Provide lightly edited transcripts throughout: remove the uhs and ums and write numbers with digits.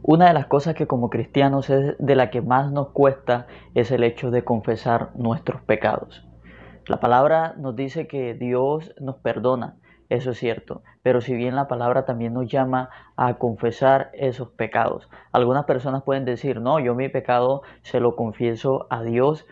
Una de las cosas que como cristianos es de la que más nos cuesta es el hecho de confesar nuestros pecados. La palabra nos dice que Dios nos perdona, eso es cierto, pero si bien la palabra también nos llama a confesar esos pecados. Algunas personas pueden decir, no, yo mi pecado se lo confieso a Dios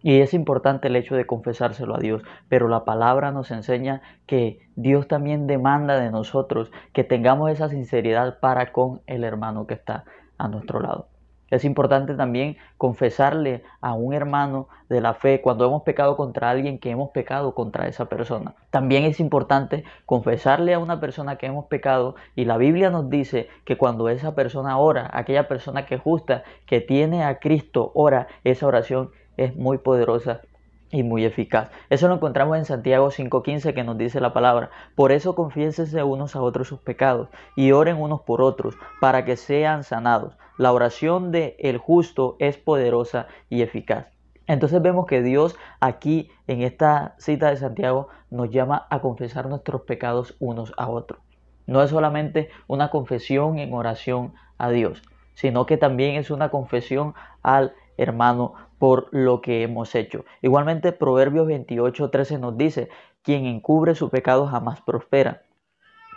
y es importante el hecho de confesárselo a Dios, pero la palabra nos enseña que Dios también demanda de nosotros que tengamos esa sinceridad para con el hermano que está a nuestro lado. Es importante también confesarle a un hermano de la fe cuando hemos pecado contra alguien que hemos pecado contra esa persona. También es importante confesarle a una persona que hemos pecado y la Biblia nos dice que cuando esa persona ora, aquella persona que es justa, que tiene a Cristo, ora, esa oración es muy poderosa y muy eficaz. Eso lo encontramos en Santiago 5:15 que nos dice la palabra. Por eso confiésense unos a otros sus pecados y oren unos por otros para que sean sanados. La oración del justo es poderosa y eficaz. Entonces vemos que Dios aquí en esta cita de Santiago nos llama a confesar nuestros pecados unos a otros. No es solamente una confesión en oración a Dios, sino que también es una confesión al hermano por lo que hemos hecho. Igualmente Proverbios 28:13 nos dice, quien encubre su pecado jamás prospera.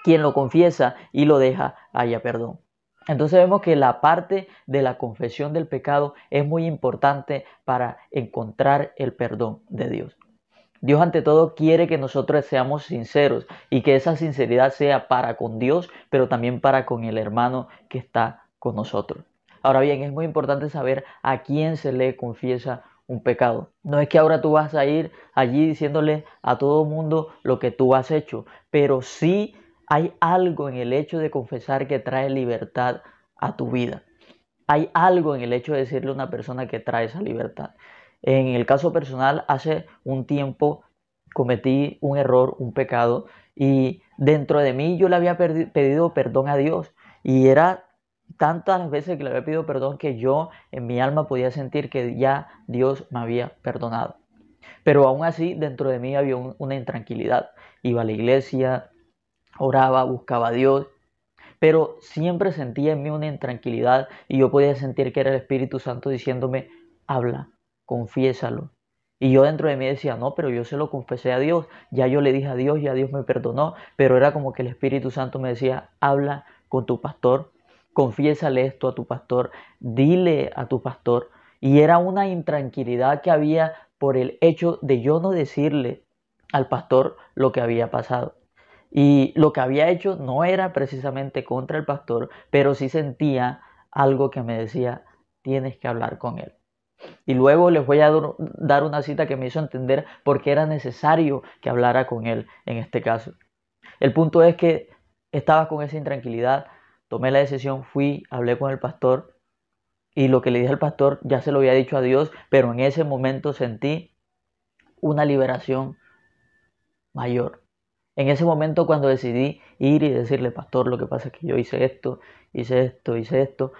Quien lo confiesa y lo deja halla perdón. Entonces vemos que la parte de la confesión del pecado es muy importante para encontrar el perdón de Dios. Dios ante todo quiere que nosotros seamos sinceros y que esa sinceridad sea para con Dios, pero también para con el hermano que está con nosotros. Ahora bien, es muy importante saber a quién se le confiesa un pecado. No es que ahora tú vas a ir allí diciéndole a todo mundo lo que tú has hecho, pero sí hay algo en el hecho de confesar que trae libertad a tu vida. Hay algo en el hecho de decirle a una persona que trae esa libertad. En el caso personal, hace un tiempo cometí un error, un pecado, y dentro de mí yo le había pedido perdón a Dios. Y era tantas las veces que le había pedido perdón que yo en mi alma podía sentir que ya Dios me había perdonado. Pero aún así, dentro de mí había una intranquilidad. Iba a la iglesia, oraba, buscaba a Dios, pero siempre sentía en mí una intranquilidad y yo podía sentir que era el Espíritu Santo diciéndome, habla, confiésalo. Y yo dentro de mí decía, no, pero yo se lo confesé a Dios, ya yo le dije a Dios, ya Dios me perdonó, pero era como que el Espíritu Santo me decía, habla con tu pastor, confiésale esto a tu pastor, dile a tu pastor. Y era una intranquilidad que había por el hecho de yo no decirle al pastor lo que había pasado. Y lo que había hecho no era precisamente contra el pastor, pero sí sentía algo que me decía, tienes que hablar con él. Y luego les voy a dar una cita que me hizo entender por qué era necesario que hablara con él en este caso. El punto es que estaba con esa intranquilidad, tomé la decisión, fui, hablé con el pastor y lo que le dije al pastor ya se lo había dicho a Dios, pero en ese momento sentí una liberación mayor. En ese momento cuando decidí ir y decirle, pastor, lo que pasa es que yo hice esto, hice esto, hice esto,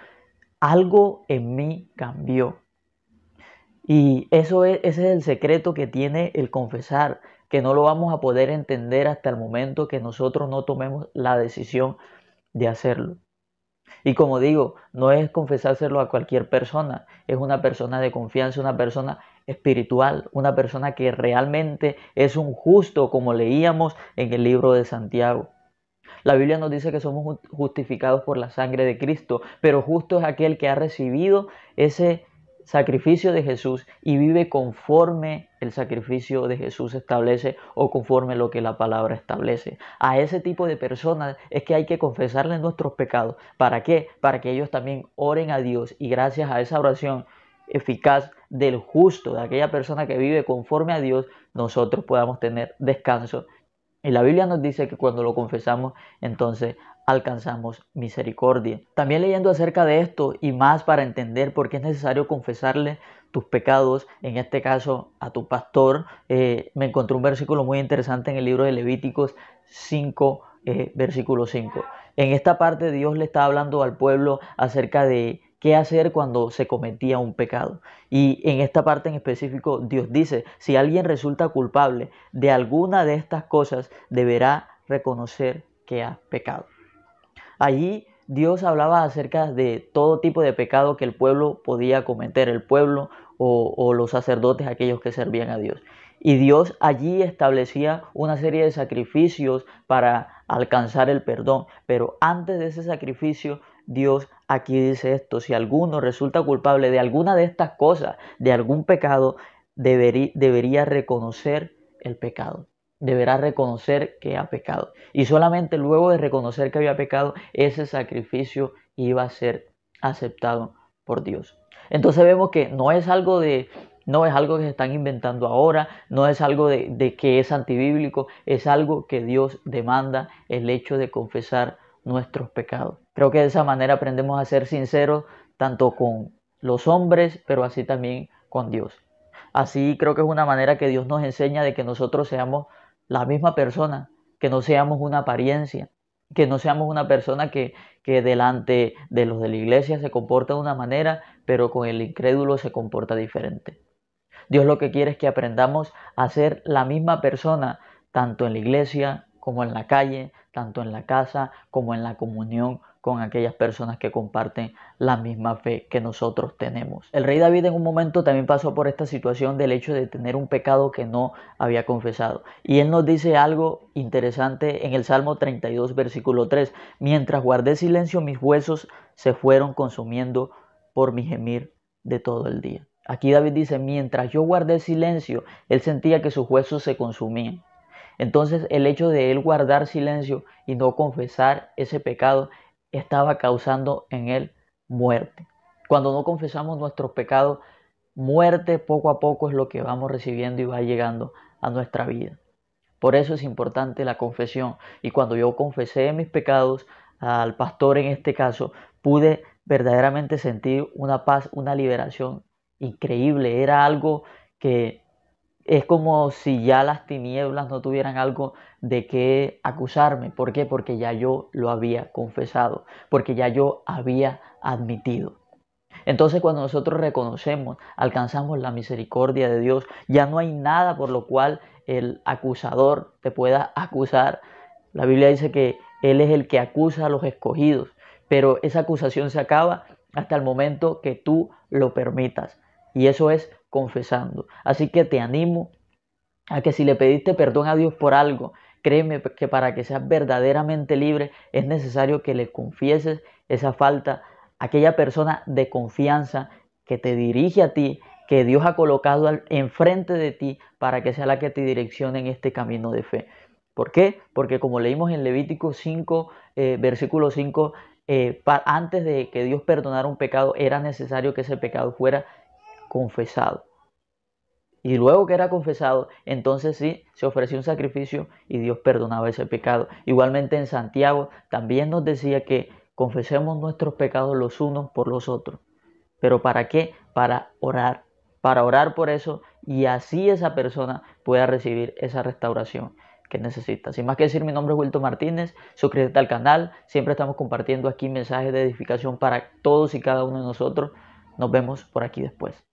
algo en mí cambió. Y ese es el secreto que tiene el confesar, que no lo vamos a poder entender hasta el momento que nosotros no tomemos la decisión de hacerlo. Y como digo, no es confesárselo a cualquier persona, es una persona de confianza, una persona espiritual, una persona que realmente es un justo, como leíamos en el libro de Santiago. La Biblia nos dice que somos justificados por la sangre de Cristo, pero justo es aquel que ha recibido ese sacrificio de Jesús y vive conforme el sacrificio de Jesús establece o conforme lo que la palabra establece. A ese tipo de personas es que hay que confesarles nuestros pecados. ¿Para qué? Para que ellos también oren a Dios y gracias a esa oración eficaz del justo, de aquella persona que vive conforme a Dios, nosotros podamos tener descanso. Y la Biblia nos dice que cuando lo confesamos, entonces alcanzamos misericordia. También leyendo acerca de esto y más para entender por qué es necesario confesarle tus pecados, en este caso a tu pastor, me encontré un versículo muy interesante en el libro de Levíticos 5, versículo 5. En esta parte Dios le está hablando al pueblo acerca de qué hacer cuando se cometía un pecado. Y en esta parte en específico Dios dice, si alguien resulta culpable de alguna de estas cosas, deberá reconocer que ha pecado. Allí Dios hablaba acerca de todo tipo de pecado que el pueblo podía cometer, el pueblo o los sacerdotes, aquellos que servían a Dios. Y Dios allí establecía una serie de sacrificios para alcanzar el perdón. Pero antes de ese sacrificio, Dios aquí dice esto: si alguno resulta culpable de alguna de estas cosas, de algún pecado, debería reconocer el pecado. Deberá reconocer que ha pecado. Y solamente luego de reconocer que había pecado, ese sacrificio iba a ser aceptado por Dios. Entonces vemos que no es algo que se están inventando ahora, no es algo de que es antibíblico, es algo que Dios demanda, el hecho de confesar nuestros pecados. Creo que de esa manera aprendemos a ser sinceros tanto con los hombres, pero así también con Dios. Así creo que es una manera que Dios nos enseña de que nosotros seamos la misma persona, que no seamos una apariencia, que no seamos una persona que delante de los de la iglesia se comporta de una manera, pero con el incrédulo se comporta diferente. Dios lo que quiere es que aprendamos a ser la misma persona, tanto en la iglesia como en la calle, tanto en la casa como en la comunión con aquellas personas que comparten la misma fe que nosotros tenemos. El rey David en un momento también pasó por esta situación del hecho de tener un pecado que no había confesado. Y él nos dice algo interesante en el Salmo 32, versículo 3. Mientras guardé silencio, mis huesos se fueron consumiendo por mi gemir de todo el día. Aquí David dice: mientras yo guardé silencio, él sentía que sus huesos se consumían. Entonces el hecho de él guardar silencio y no confesar ese pecado estaba causando en él muerte. Cuando no confesamos nuestros pecados, muerte poco a poco es lo que vamos recibiendo y va llegando a nuestra vida. Por eso es importante la confesión. Y cuando yo confesé mis pecados al pastor en este caso, pude verdaderamente sentir una paz, una liberación increíble. Era algo que es como si ya las tinieblas no tuvieran algo de qué acusarme. ¿Por qué? Porque ya yo lo había confesado, porque ya yo había admitido. Entonces cuando nosotros reconocemos, alcanzamos la misericordia de Dios, ya no hay nada por lo cual el acusador te pueda acusar. La Biblia dice que Él es el que acusa a los escogidos, pero esa acusación se acaba hasta el momento que tú lo permitas. Y eso es confesando. Así que te animo a que si le pediste perdón a Dios por algo, créeme que para que seas verdaderamente libre es necesario que le confieses esa falta a aquella persona de confianza que te dirige a ti, que Dios ha colocado enfrente de ti para que sea la que te direccione en este camino de fe. ¿Por qué? Porque como leímos en Levítico 5, versículo 5, antes de que Dios perdonara un pecado, era necesario que ese pecado fuera confesado. Y luego que era confesado, entonces sí, se ofreció un sacrificio y Dios perdonaba ese pecado. Igualmente en Santiago también nos decía que confesemos nuestros pecados los unos por los otros. ¿Pero para qué? Para orar por eso y así esa persona pueda recibir esa restauración que necesita. Sin más que decir, mi nombre es Wilton Martínez, suscríbete al canal, siempre estamos compartiendo aquí mensajes de edificación para todos y cada uno de nosotros. Nos vemos por aquí después.